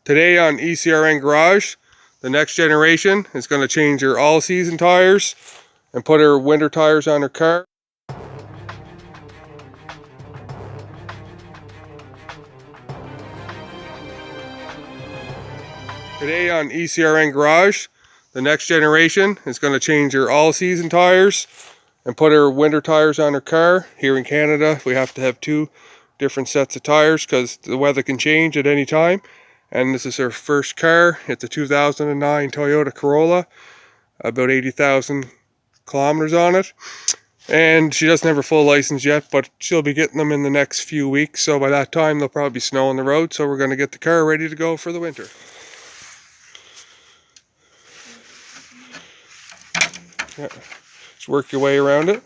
Today on ECRN Garage, the next generation is going to change her all-season tires and put her winter tires on her car. Today on ECRN Garage, the next generation is going to change her all-season tires and put her winter tires on her car. Here in Canada, we have to have two different sets of tires because the weather can change at any time. And this is her first car. It's a 2009 Toyota Corolla, about 80,000 kilometers on it. And she doesn't have her full license yet, but she'll be getting them in the next few weeks. So by that time, there'll probably be snow on the road. So we're going to get the car ready to go for the winter. Yeah. Just work your way around it.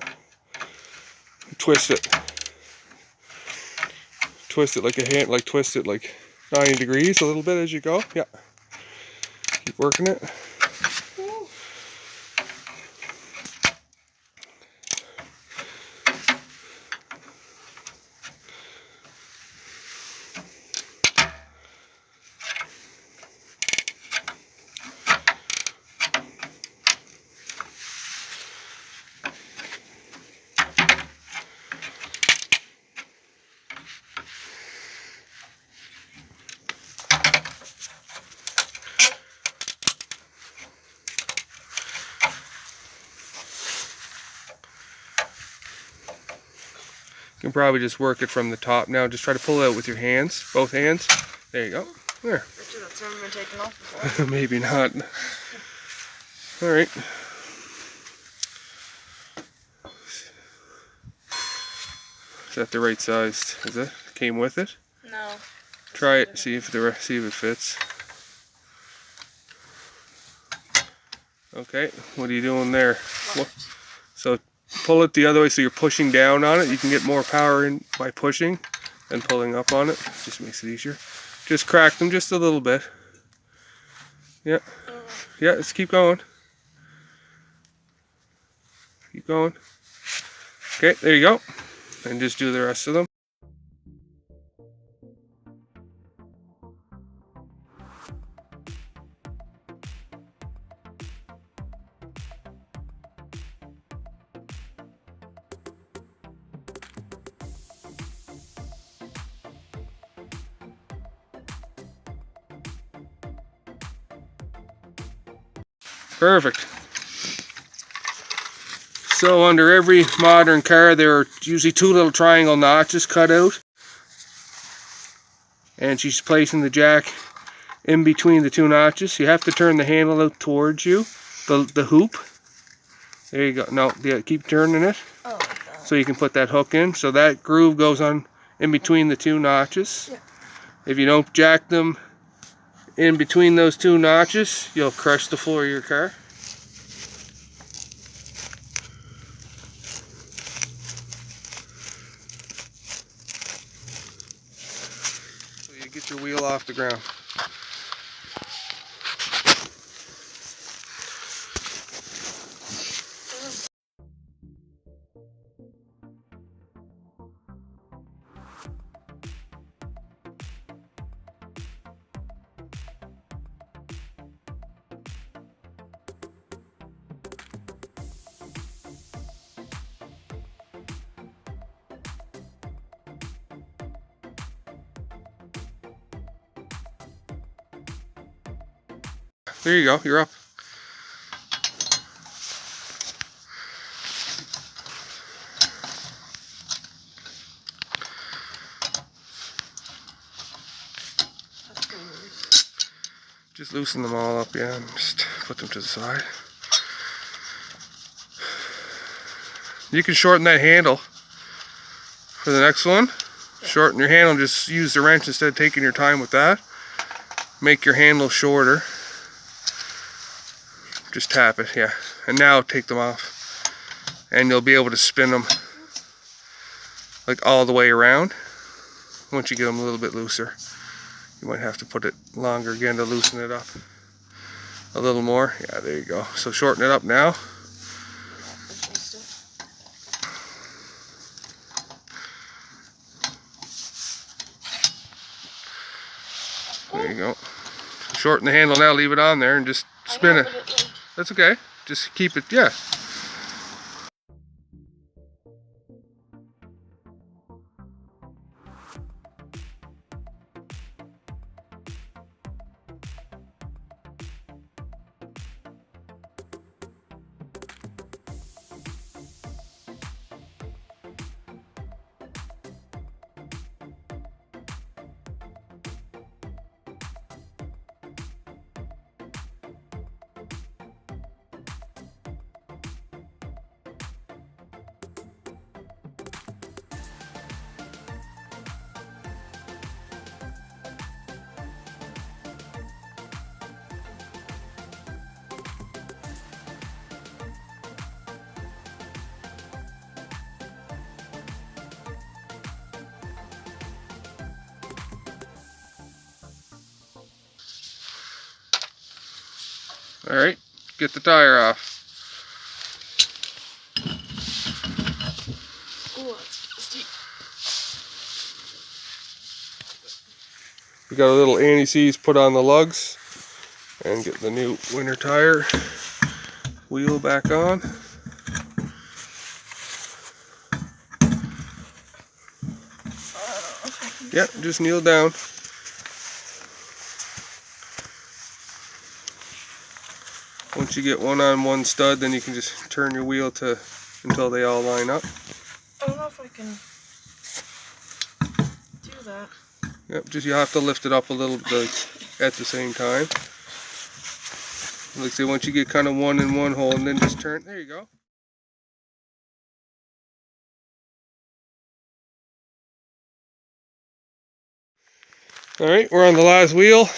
Twist it. Twist it like a hand, twist it like 90 degrees a little bit as you go. Yeah. Keep working it. You can probably just work it from the top now. Just try to pull it out with your hands, both hands. There you go. There. Richard, that's never been taken off before. Maybe not. All right. Is that the right size? Is it? Came with it? No. Try it. See if it fits. Okay. What are you doing there? So pull it the other way so you're pushing down on it. You can get more power in by pushing than pulling up on it. Just makes it easier. Just crack them just a little bit. Yeah. Yeah, let's keep going. Keep going. Okay, there you go. And just do the rest of them. Perfect. So under every modern car there are usually two little triangle notches cut out. And she's placing the jack in between the two notches. You have to turn the handle out towards you, the hoop. There you go. No, yeah, keep turning it. Oh, so you can put that hook in. So that groove goes on in between the two notches. Yeah. If you don't jack them in between those two notches, you'll crush the floor of your car. So you get your wheel off the ground. There you go, you're up. Just loosen them all up, yeah, and just put them to the side. You can shorten that handle for the next one. Shorten your handle, just use the wrench instead of taking your time with that. Make your handle shorter. Just tap it, yeah. And now take them off. And you'll be able to spin them like all the way around. Once you get them a little bit looser. You might have to put it longer again to loosen it up a little more. Yeah, there you go. So shorten it up now. There you go. Shorten the handle now, leave it on there, and just spin it. That's okay. Just keep it, yeah. Alright, get the tire off. Ooh, that's steep. We got a little anti-seize put on the lugs and get the new winter tire wheel back on. Yep, just kneel down. Once you get one on one stud, then you can just turn your wheel until they all line up. I don't know if I can do that. Yep, you have to lift it up a little bit at the same time. Like I say, once you get kind of one in one hole, and then just turn. There you go. All right, we're on the last wheel.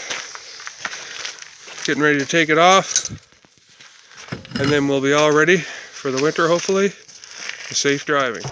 Getting ready to take it off. And then we'll be all ready for the winter, hopefully. Safe driving.